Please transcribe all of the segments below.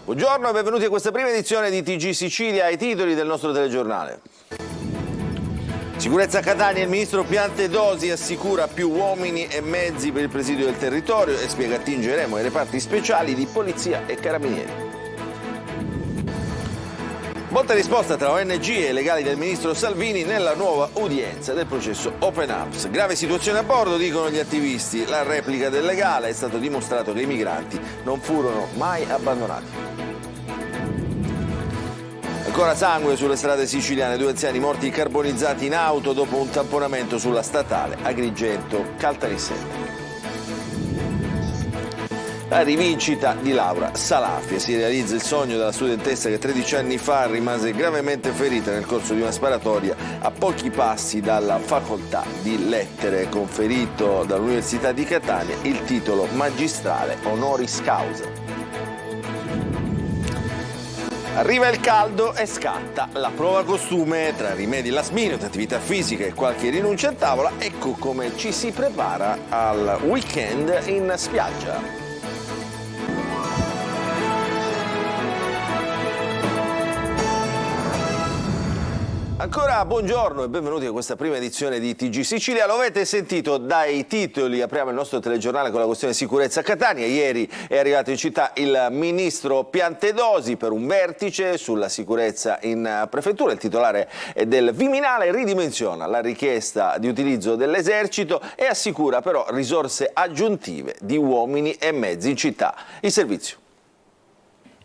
Buongiorno e benvenuti a questa prima edizione di TG Sicilia, ai titoli del nostro telegiornale. Sicurezza a Catania, il ministro Piantedosi assicura più uomini e mezzi per il presidio del territorio e spiega attingeremo ai reparti speciali di polizia e carabinieri. Botta e risposta tra ONG e legali del ministro Salvini nella nuova udienza del processo Open Arms. Grave situazione a bordo, dicono gli attivisti. La replica del legale: è stato dimostrato che i migranti non furono mai abbandonati. Ancora sangue sulle strade siciliane, 2 anziani morti carbonizzati in auto dopo un tamponamento sulla statale Agrigento-Caltanissetta. La rivincita di Laura Salafia: si realizza il sogno della studentessa che 13 anni fa rimase gravemente ferita nel corso di una sparatoria a pochi passi dalla facoltà di lettere, conferito dall'Università di Catania il titolo magistrale honoris causa. Arriva il caldo e scatta la prova costume. Tra rimedi last minute, attività fisica e qualche rinuncia a tavola, ecco come ci si prepara al weekend in spiaggia. Ancora buongiorno e benvenuti a questa prima edizione di TG Sicilia. Lo avete sentito dai titoli, apriamo il nostro telegiornale con la questione sicurezza a Catania. Ieri è arrivato in città il ministro Piantedosi per un vertice sulla sicurezza in prefettura. Il titolare del Viminale ridimensiona la richiesta di utilizzo dell'esercito e assicura però risorse aggiuntive di uomini e mezzi in città. Il servizio.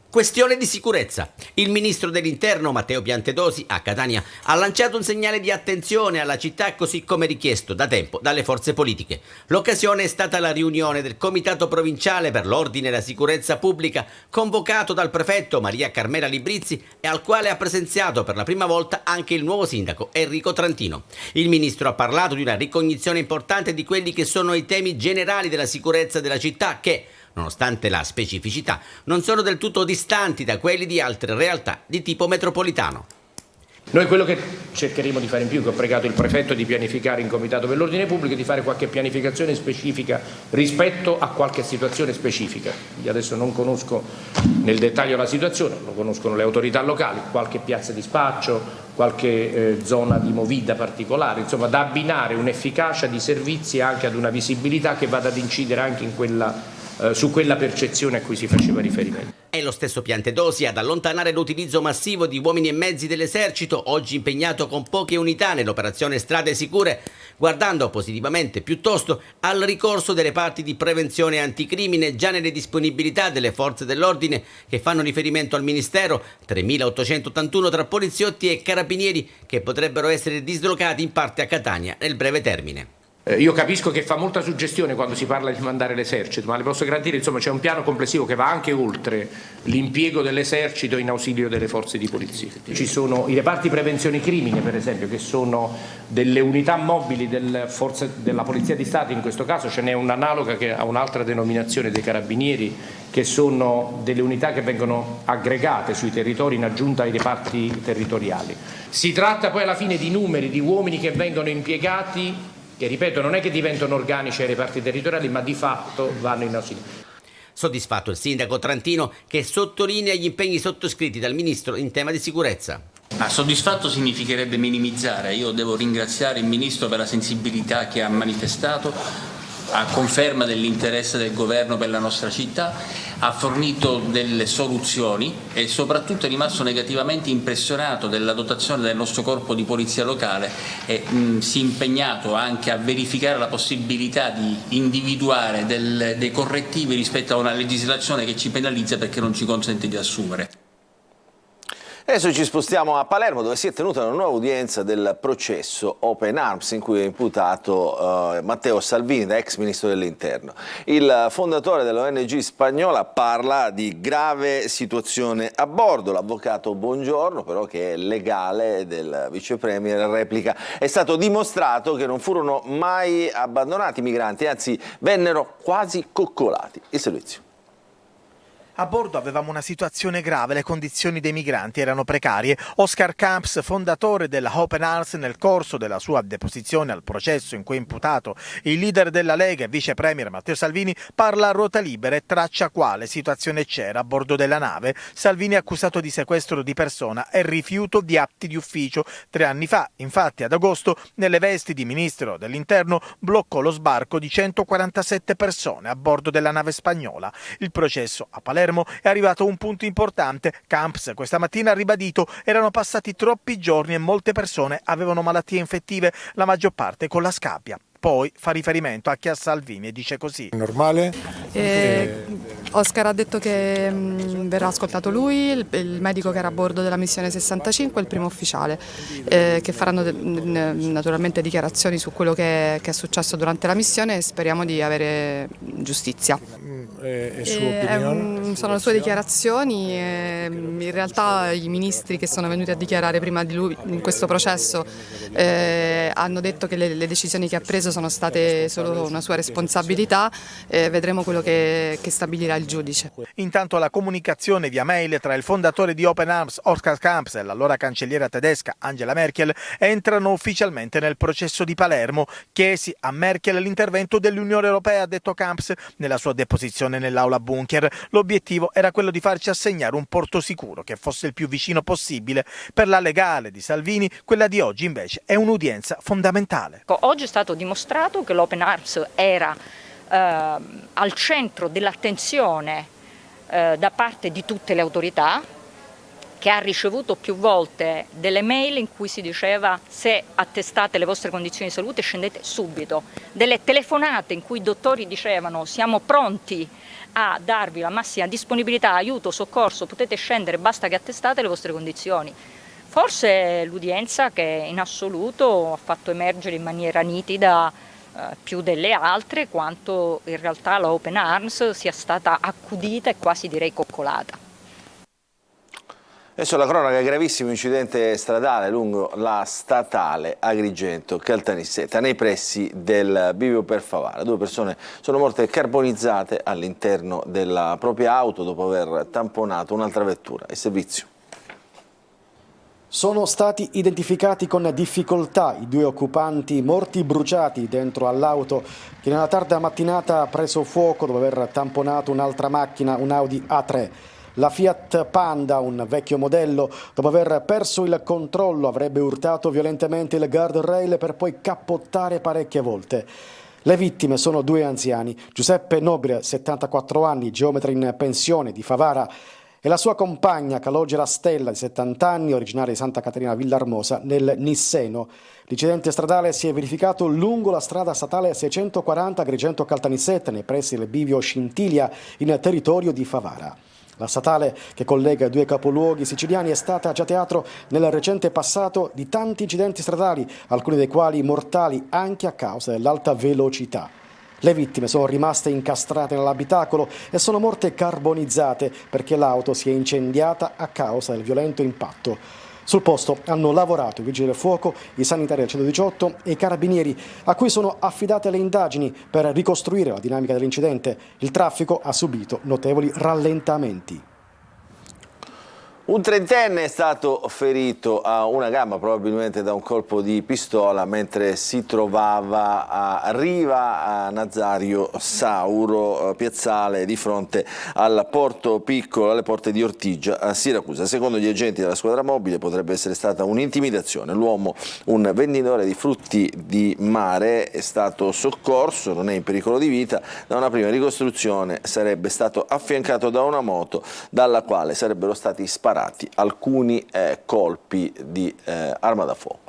Questione di sicurezza. Il ministro dell'Interno Matteo Piantedosi a Catania ha lanciato un segnale di attenzione alla città, così come richiesto da tempo dalle forze politiche. L'occasione è stata la riunione del Comitato Provinciale per l'Ordine e la Sicurezza Pubblica, convocato dal prefetto Maria Carmela Librizzi e al quale ha presenziato per la prima volta anche il nuovo sindaco Enrico Trantino. Il ministro ha parlato di una ricognizione importante di quelli che sono i temi generali della sicurezza della città che, nonostante la specificità, non sono del tutto distanti da quelli di altre realtà di tipo metropolitano. Noi quello che cercheremo di fare in più, che ho pregato il prefetto di pianificare in Comitato per l'Ordine Pubblico, è di fare qualche pianificazione specifica rispetto a qualche situazione specifica. Io adesso non conosco nel dettaglio la situazione, lo conoscono le autorità locali, qualche piazza di spaccio, qualche zona di movida particolare, insomma da abbinare un'efficacia di servizi anche ad una visibilità che vada ad incidere anche in su quella percezione a cui si faceva riferimento. È lo stesso Piantedosi ad allontanare l'utilizzo massivo di uomini e mezzi dell'esercito, oggi impegnato con poche unità nell'operazione Strade Sicure, guardando positivamente piuttosto al ricorso delle reparti di prevenzione anticrimine già nelle disponibilità delle forze dell'ordine che fanno riferimento al Ministero, 3.881 tra poliziotti e carabinieri che potrebbero essere dislocati in parte a Catania nel breve termine. Io capisco che fa molta suggestione quando si parla di mandare l'esercito, ma le posso garantire, insomma, c'è un piano complessivo che va anche oltre l'impiego dell'esercito in ausilio delle forze di polizia. Ci sono i reparti prevenzione crimine, per esempio, che sono delle unità mobili della Polizia di Stato, in questo caso ce n'è un'analoga che ha un'altra denominazione dei carabinieri, che sono delle unità che vengono aggregate sui territori in aggiunta ai reparti territoriali. Si tratta poi alla fine di numeri di uomini che vengono impiegati, che ripeto non è che diventano organici ai reparti territoriali, ma di fatto vanno in ausilio. Soddisfatto il sindaco Trantino, che sottolinea gli impegni sottoscritti dal ministro in tema di sicurezza. Ma soddisfatto significherebbe minimizzare. Io devo ringraziare il ministro per la sensibilità che ha manifestato, a conferma dell'interesse del governo per la nostra città, ha fornito delle soluzioni e soprattutto è rimasto negativamente impressionato della dotazione del nostro corpo di polizia locale e si è impegnato anche a verificare la possibilità di individuare dei correttivi rispetto a una legislazione che ci penalizza perché non ci consente di assumere. Adesso ci spostiamo a Palermo, dove si è tenuta una nuova udienza del processo Open Arms, in cui è imputato Matteo Salvini, da ex ministro dell'Interno. Il fondatore dell'ONG spagnola parla di grave situazione a bordo. L'avvocato Bongiorno, però, che è legale del vice premier, replica: è stato dimostrato che non furono mai abbandonati i migranti, anzi vennero quasi coccolati. Il servizio. A bordo avevamo una situazione grave, le condizioni dei migranti erano precarie. Oscar Camps, fondatore della Open Arms, nel corso della sua deposizione al processo in cui è imputato il leader della Lega e vice premier Matteo Salvini, parla a ruota libera e traccia quale situazione c'era a bordo della nave. Salvini è accusato di sequestro di persona e rifiuto di atti di ufficio. 3 anni fa, infatti, ad agosto, nelle vesti di ministro dell'Interno, bloccò lo sbarco di 147 persone a bordo della nave spagnola. Il processo a Palermo è arrivato a un punto importante. Camps questa mattina ha ribadito: erano passati troppi giorni e molte persone avevano malattie infettive, la maggior parte con la scabbia. Poi fa riferimento anche a Salvini e dice così: normale? Oscar ha detto che verrà ascoltato lui, il medico che era a bordo della missione 65 e il primo ufficiale, che faranno naturalmente dichiarazioni su quello che è successo durante la missione, e speriamo di avere giustizia. Sono le sue dichiarazioni, in realtà i ministri che sono venuti a dichiarare prima di lui in questo processo hanno detto che le decisioni che ha preso sono state solo una sua responsabilità, vedremo quello che stabilirà il giudice. Intanto la comunicazione via mail tra il fondatore di Open Arms Oscar Camps e l'allora cancelliera tedesca Angela Merkel entrano ufficialmente nel processo di Palermo. Chiesi a Merkel l'intervento dell'Unione Europea, ha detto Camps nella sua deposizione nell'aula bunker. L'obiettivo era quello di farci assegnare un porto sicuro che fosse il più vicino possibile. Per la legale di Salvini, quella di oggi invece è un'udienza fondamentale. Oggi è stato dimostrato che l'Open Arms era al centro dell'attenzione da parte di tutte le autorità, che ha ricevuto più volte delle mail in cui si diceva: se attestate le vostre condizioni di salute scendete subito, delle telefonate in cui i dottori dicevano: siamo pronti a darvi la massima disponibilità, aiuto, soccorso, potete scendere, basta che attestate le vostre condizioni. Forse l'udienza che in assoluto ha fatto emergere in maniera nitida più delle altre quanto in realtà la Open Arms sia stata accudita e quasi direi coccolata. Adesso la cronaca: gravissimo incidente stradale lungo la statale Agrigento-Caltanissetta nei pressi del bivio per Favara. 2 persone sono morte carbonizzate all'interno della propria auto dopo aver tamponato un'altra vettura. Il servizio. Sono stati identificati con difficoltà i 2 occupanti morti bruciati dentro all'auto che nella tarda mattinata ha preso fuoco dopo aver tamponato un'altra macchina, un Audi A3. La Fiat Panda, un vecchio modello, dopo aver perso il controllo avrebbe urtato violentemente il guardrail per poi cappottare parecchie volte. Le vittime sono 2 anziani: Giuseppe Nobile, 74 anni, geometra in pensione di Favara, e la sua compagna Calogera Stella, di 70 anni, originaria di Santa Caterina Villarmosa, nel Nisseno. L'incidente stradale si è verificato lungo la strada statale 640 Agrigento-Caltanissetta, nei pressi del bivio Scintilla, in territorio di Favara. La statale che collega i 2 capoluoghi siciliani è stata già teatro nel recente passato di tanti incidenti stradali, alcuni dei quali mortali anche a causa dell'alta velocità. Le vittime sono rimaste incastrate nell'abitacolo e sono morte carbonizzate perché l'auto si è incendiata a causa del violento impatto. Sul posto hanno lavorato i vigili del fuoco, i sanitari del 118 e i carabinieri, a cui sono affidate le indagini per ricostruire la dinamica dell'incidente. Il traffico ha subito notevoli rallentamenti. Un 30enne è stato ferito a una gamba probabilmente da un colpo di pistola mentre si trovava a Riva a Nazario Sauro, piazzale di fronte al Porto Piccolo, alle porte di Ortigia a Siracusa. Secondo gli agenti della squadra mobile potrebbe essere stata un'intimidazione. L'uomo, un venditore di frutti di mare, è stato soccorso, non è in pericolo di vita. Da una prima ricostruzione sarebbe stato affiancato da una moto dalla quale sarebbero stati sparati alcuni colpi di arma da fuoco.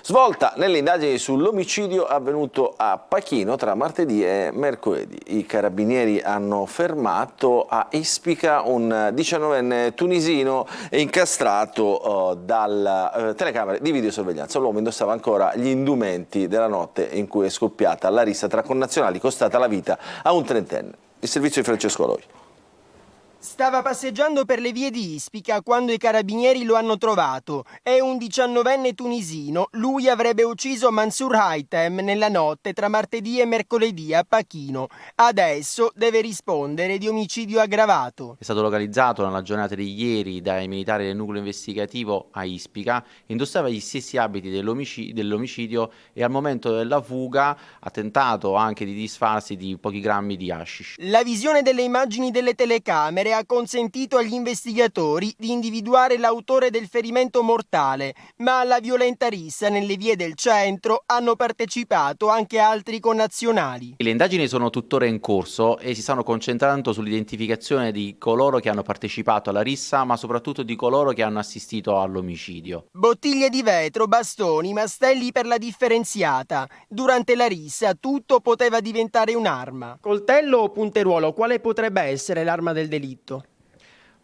Svolta nelle indagini sull'omicidio avvenuto a Pachino tra martedì e mercoledì. I carabinieri hanno fermato a Ispica un 19enne tunisino incastrato dalle telecamere di videosorveglianza. L'uomo indossava ancora gli indumenti della notte in cui è scoppiata la rissa tra connazionali, costata la vita a un 30enne. Il servizio di Francesco Aloi. Stava passeggiando per le vie di Ispica quando i carabinieri lo hanno trovato. È un 19enne tunisino. Lui avrebbe ucciso Mansour Haitem nella notte tra martedì e mercoledì a Pachino. Adesso deve rispondere di omicidio aggravato. È stato localizzato nella giornata di ieri dai militari del nucleo investigativo a Ispica, indossava gli stessi abiti dell'omicidio e al momento della fuga ha tentato anche di disfarsi di pochi grammi di hashish. La visione delle immagini delle telecamere ha consentito agli investigatori di individuare l'autore del ferimento mortale, ma alla violenta rissa nelle vie del centro hanno partecipato anche altri connazionali. Le indagini sono tuttora in corso e si stanno concentrando sull'identificazione di coloro che hanno partecipato alla rissa, ma soprattutto di coloro che hanno assistito all'omicidio. Bottiglie di vetro, bastoni, mastelli per la differenziata. Durante la rissa tutto poteva diventare un'arma. Coltello o punteruolo, quale potrebbe essere l'arma del delitto?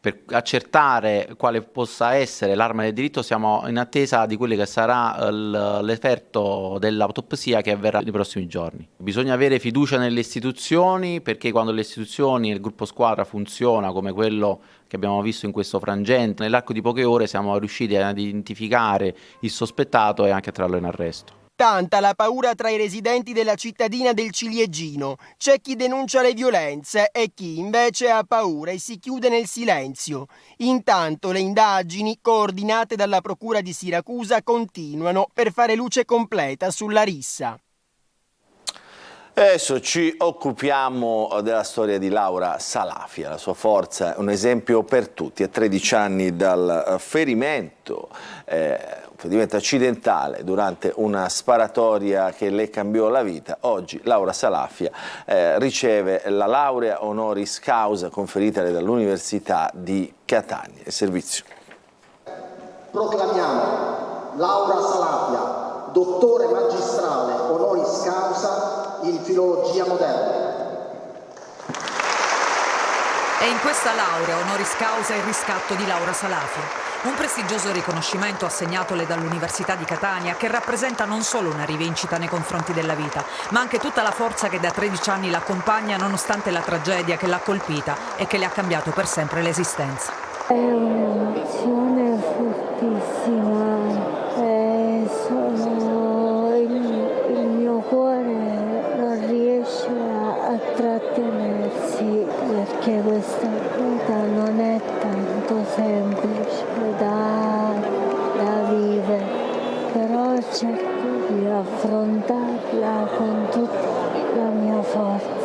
Per accertare quale possa essere l'arma del delitto siamo in attesa di quello che sarà l'effetto dell'autopsia che avverrà nei prossimi giorni. Bisogna avere fiducia nelle istituzioni, perché quando le istituzioni e il gruppo squadra funziona come quello che abbiamo visto in questo frangente, nell'arco di poche ore siamo riusciti a identificare il sospettato e anche a trarlo in arresto. Tanta la paura tra i residenti della cittadina del Ciliegino. C'è chi denuncia le violenze e chi invece ha paura e si chiude nel silenzio. Intanto le indagini, coordinate dalla Procura di Siracusa, continuano per fare luce completa sulla rissa. Adesso ci occupiamo della storia di Laura Salafia. La sua forza è un esempio per tutti. A 13 anni dal ferimento accidentale durante una sparatoria che le cambiò la vita, oggi Laura Salafia riceve la laurea honoris causa conferitale dall'Università di Catania. Il servizio. Proclamiamo Laura Salafia, dottore magistrale honoris causa in filologia moderna. È in questa laurea honoris causa il riscatto di Laura Salafia, un prestigioso riconoscimento assegnatole dall'Università di Catania che rappresenta non solo una rivincita nei confronti della vita, ma anche tutta la forza che da 13 anni l'accompagna nonostante la tragedia che l'ha colpita e che le ha cambiato per sempre l'esistenza. È un'emozione fortissima, il mio cuore non riesce a trattenersi perché questa vita non è tanto semplice da vivere, però cerco di affrontarla con tutta la mia forza.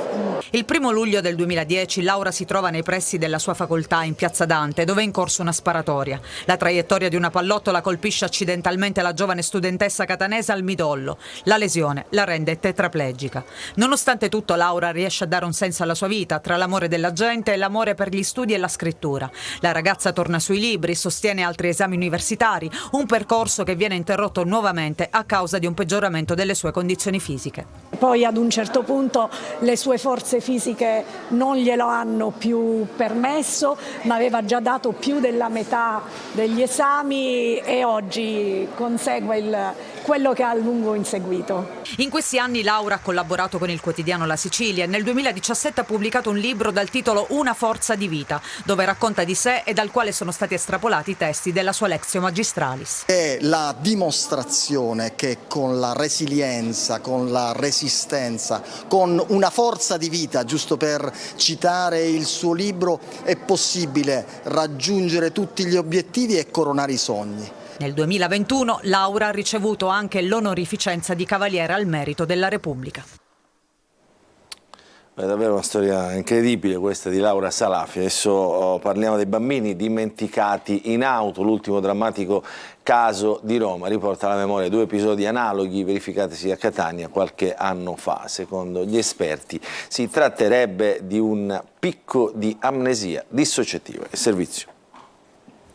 Il 1 luglio del 2010 Laura si trova nei pressi della sua facoltà in Piazza Dante, dove è in corso una sparatoria. La traiettoria di una pallottola colpisce accidentalmente la giovane studentessa catanese al midollo. La lesione la rende tetraplegica. Nonostante tutto, Laura riesce a dare un senso alla sua vita, tra l'amore della gente e l'amore per gli studi e la scrittura. La ragazza torna sui libri, sostiene altri esami universitari, un percorso che viene interrotto nuovamente a causa di un peggioramento delle sue condizioni fisiche. Poi ad un certo punto le sue forze fisiche non glielo hanno più permesso, ma aveva già dato più della metà degli esami e oggi consegue quello che ha a lungo inseguito. In questi anni Laura ha collaborato con il quotidiano La Sicilia e nel 2017 ha pubblicato un libro dal titolo Una forza di vita, dove racconta di sé e dal quale sono stati estrapolati i testi della sua Lectio Magistralis. È la dimostrazione che con la resilienza, con la resistenza, con una forza di vita, giusto per citare il suo libro, è possibile raggiungere tutti gli obiettivi e coronare i sogni. Nel 2021 Laura ha ricevuto anche l'onorificenza di Cavaliere al Merito della Repubblica. È davvero una storia incredibile questa di Laura Salafia. Adesso parliamo dei bambini dimenticati in auto, l'ultimo drammatico caso di Roma. Riporta alla memoria 2 episodi analoghi verificatisi a Catania qualche anno fa. Secondo gli esperti si tratterebbe di un picco di amnesia dissociativa. Il servizio.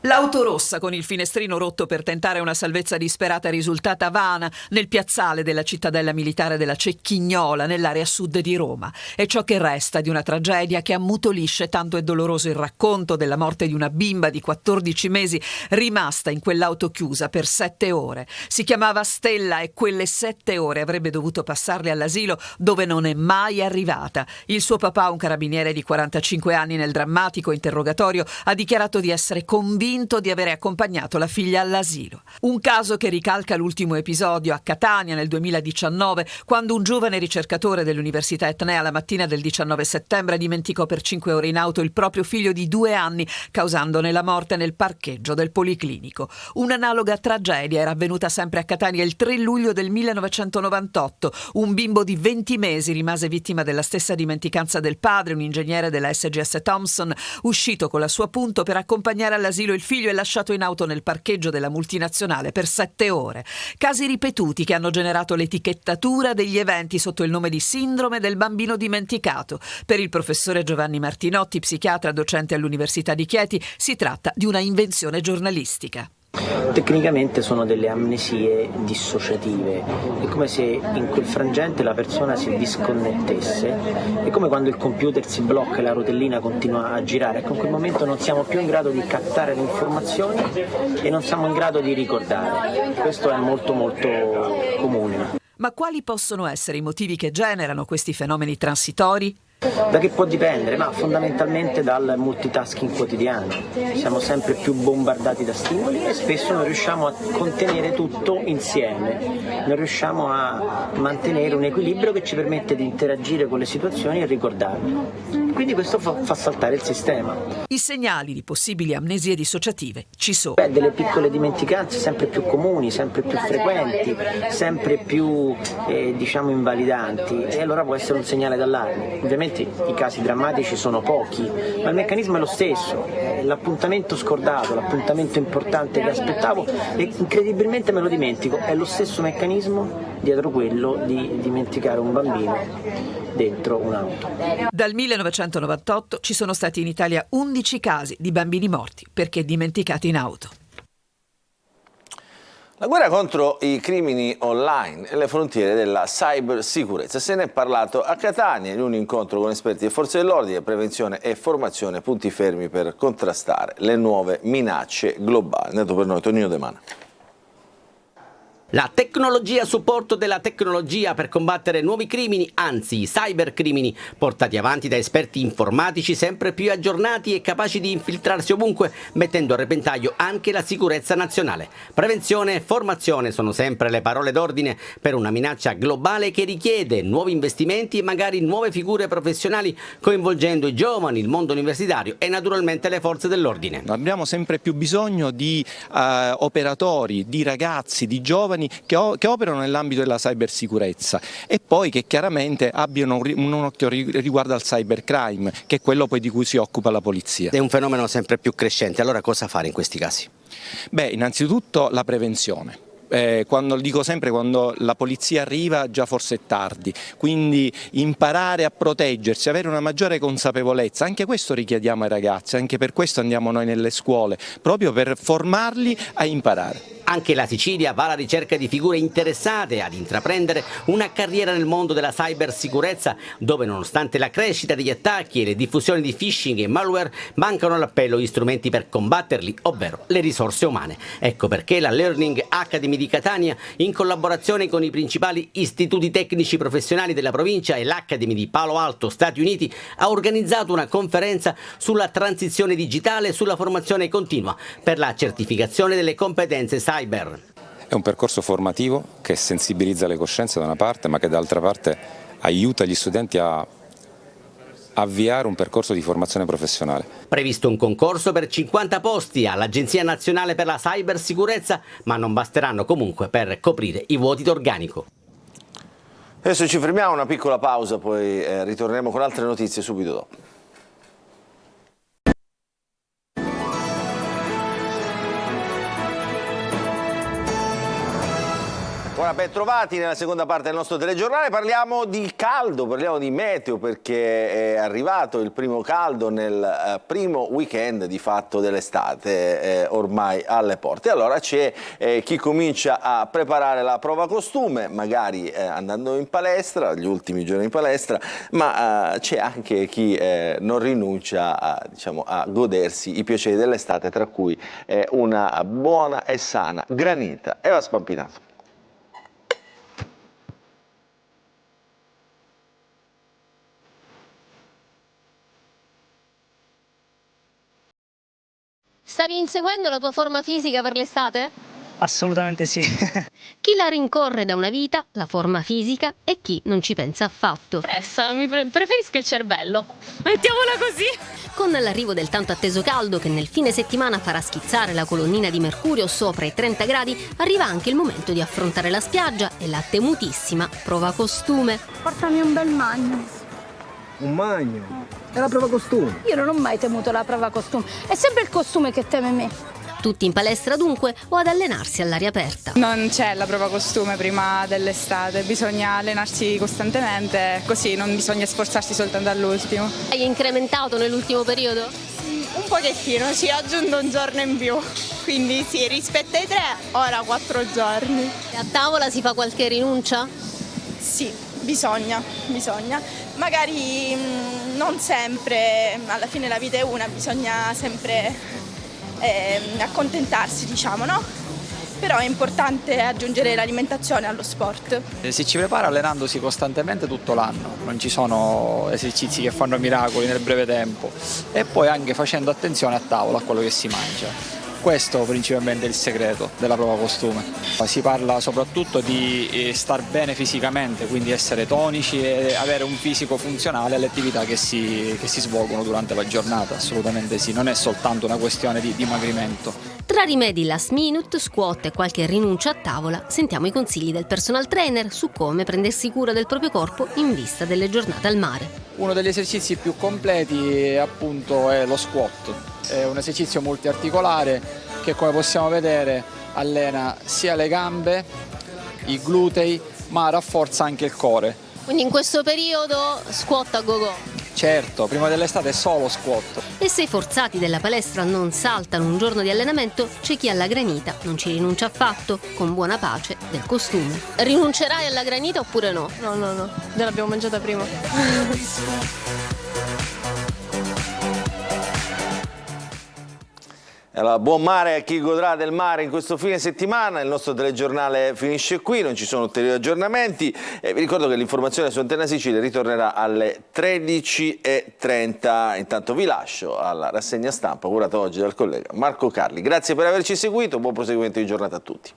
L'auto rossa con il finestrino rotto per tentare una salvezza disperata è risultata vana nel piazzale della cittadella militare della Cecchignola, nell'area sud di Roma. È ciò che resta di una tragedia che ammutolisce tanto è doloroso il racconto della morte di una bimba di 14 mesi rimasta in quell'auto chiusa per 7 ore. Si chiamava Stella e quelle 7 ore avrebbe dovuto passarle all'asilo dove non è mai arrivata. Il suo papà, un carabiniere di 45 anni, nel drammatico interrogatorio ha dichiarato di essere convinto di avere accompagnato la figlia all'asilo. Un caso che ricalca l'ultimo episodio a Catania nel 2019, quando un giovane ricercatore dell'Università Etnea la mattina del 19 settembre dimenticò per 5 ore in auto il proprio figlio di 2 anni, causandone la morte nel parcheggio del Policlinico. Un'analoga tragedia era avvenuta sempre a Catania il 3 luglio del 1998. Un bimbo di 20 mesi rimase vittima della stessa dimenticanza del padre, un ingegnere della SGS Thomson, uscito con la sua Punto per accompagnare all'asilo il figlio e lasciato in auto nel parcheggio della multinazionale per 7 ore. Casi ripetuti che hanno generato l'etichettatura degli eventi sotto il nome di sindrome del bambino dimenticato. Per il professore Giovanni Martinotti, psichiatra docente all'Università di Chieti, si tratta di una invenzione giornalistica. Tecnicamente sono delle amnesie dissociative, è come se in quel frangente la persona si disconnettesse, è come quando il computer si blocca e la rotellina continua a girare, ecco in quel momento non siamo più in grado di captare le informazioni e non siamo in grado di ricordare. Questo è molto comune. Ma quali possono essere i motivi che generano questi fenomeni transitori? Da che può dipendere? Ma fondamentalmente dal multitasking quotidiano. Siamo sempre più bombardati da stimoli e spesso non riusciamo a contenere tutto insieme, non riusciamo a mantenere un equilibrio che ci permette di interagire con le situazioni e ricordarle. Quindi questo fa saltare il sistema. I segnali di possibili amnesie dissociative ci sono. Delle piccole dimenticanze sempre più comuni, sempre più frequenti, sempre più invalidanti, e allora può essere un segnale d'allarme. Ovviamente i casi drammatici sono pochi, ma il meccanismo è lo stesso. L'appuntamento scordato, l'appuntamento importante che aspettavo e incredibilmente me lo dimentico, è lo stesso meccanismo dietro quello di dimenticare un bambino dentro un'auto. Dal 1998 ci sono stati in Italia 11 casi di bambini morti perché dimenticati in auto. La guerra contro i crimini online e le frontiere della cybersicurezza. Se ne è parlato a Catania in un incontro con esperti e forze dell'ordine, prevenzione e formazione, punti fermi per contrastare le nuove minacce globali. Andato per noi Tonino De Mana. La tecnologia a supporto della tecnologia per combattere nuovi crimini, anzi i cybercrimini, portati avanti da esperti informatici sempre più aggiornati e capaci di infiltrarsi ovunque, mettendo a repentaglio anche la sicurezza nazionale. Prevenzione e formazione sono sempre le parole d'ordine per una minaccia globale che richiede nuovi investimenti e magari nuove figure professionali, coinvolgendo i giovani, il mondo universitario e naturalmente le forze dell'ordine. Abbiamo sempre più bisogno di operatori, di ragazzi, di giovani che operano nell'ambito della cybersicurezza e poi che chiaramente abbiano un occhio riguardo al cybercrime, che è quello poi di cui si occupa la polizia. È un fenomeno sempre più crescente, allora cosa fare in questi casi? Innanzitutto la prevenzione. Quando la polizia arriva già forse è tardi, quindi imparare a proteggersi, avere una maggiore consapevolezza, anche questo richiediamo ai ragazzi, anche per questo andiamo noi nelle scuole, proprio per formarli a imparare. Anche la Sicilia va alla ricerca di figure interessate ad intraprendere una carriera nel mondo della cybersicurezza, dove nonostante la crescita degli attacchi e le diffusioni di phishing e malware mancano all'appello gli strumenti per combatterli, ovvero le risorse umane. Ecco perché la Learning Academy di Catania, in collaborazione con i principali istituti tecnici professionali della provincia e l'Academy di Palo Alto, Stati Uniti, ha organizzato una conferenza sulla transizione digitale e sulla formazione continua per la certificazione delle competenze cyber. È un percorso formativo che sensibilizza le coscienze da una parte, ma che dall'altra parte aiuta gli studenti a avviare un percorso di formazione professionale. Previsto un concorso per 50 posti all'Agenzia Nazionale per la Cybersicurezza, ma non basteranno comunque per coprire i vuoti d'organico. Adesso ci fermiamo, una piccola pausa, poi ritorneremo con altre notizie subito dopo. Ancora ben trovati nella seconda parte del nostro telegiornale. Parliamo di caldo, parliamo di meteo, perché è arrivato il primo caldo nel primo weekend di fatto dell'estate, ormai alle porte. Allora c'è chi comincia a preparare la prova costume, magari andando in palestra, gli ultimi giorni in palestra, ma c'è anche chi non rinuncia a, diciamo, a godersi i piaceri dell'estate, tra cui una buona e sana granita. Eva Spampinato. Stavi inseguendo la tua forma fisica per l'estate? Assolutamente sì. Chi la rincorre da una vita, la forma fisica, e chi non ci pensa affatto. Preferisco il cervello. Mettiamola così. Con l'arrivo del tanto atteso caldo che nel fine settimana farà schizzare la colonnina di mercurio sopra i 30 gradi, arriva anche il momento di affrontare la spiaggia e la temutissima prova costume. Portami un bel magno. Un magno? È la prova costume. Io non ho mai temuto la prova costume, è sempre il costume che teme me. Tutti in palestra dunque o ad allenarsi all'aria aperta? Non c'è la prova costume prima dell'estate, bisogna allenarsi costantemente, così non bisogna sforzarsi soltanto all'ultimo. Hai incrementato nell'ultimo periodo? Un pochettino, ci ho aggiunto un giorno in più, quindi sì, rispetto ai 3, ora 4 giorni. E a tavola si fa qualche rinuncia? Sì, bisogna. Magari non sempre, alla fine la vita è una, bisogna sempre accontentarsi, diciamo, no? Però è importante aggiungere l'alimentazione allo sport. Si ci prepara allenandosi costantemente tutto l'anno, non ci sono esercizi che fanno miracoli nel breve tempo, e poi anche facendo attenzione a tavola a quello che si mangia. Questo principalmente è il segreto della prova costume. Si parla soprattutto di star bene fisicamente, quindi essere tonici e avere un fisico funzionale alle attività che si svolgono durante la giornata, assolutamente sì, non è soltanto una questione di dimagrimento. Tra rimedi last minute, squat e qualche rinuncia a tavola, sentiamo i consigli del personal trainer su come prendersi cura del proprio corpo in vista delle giornate al mare. Uno degli esercizi più completi appunto è lo squat. È un esercizio multiarticolare che, come possiamo vedere, allena sia le gambe, i glutei, ma rafforza anche il core. Quindi in questo periodo squat a go-go. Certo, prima dell'estate è solo squat. E se i forzati della palestra non saltano un giorno di allenamento, c'è chi alla granita non ci rinuncia affatto, con buona pace del costume. Rinuncerai alla granita oppure no? No, già l'abbiamo mangiata prima. Allora, buon mare a chi godrà del mare in questo fine settimana. Il nostro telegiornale finisce qui, non ci sono ulteriori aggiornamenti. Vi ricordo che l'informazione su Antenna Sicilia ritornerà alle 13:30. Intanto vi lascio alla rassegna stampa curata oggi dal collega Marco Carli. Grazie per averci seguito, buon proseguimento di giornata a tutti.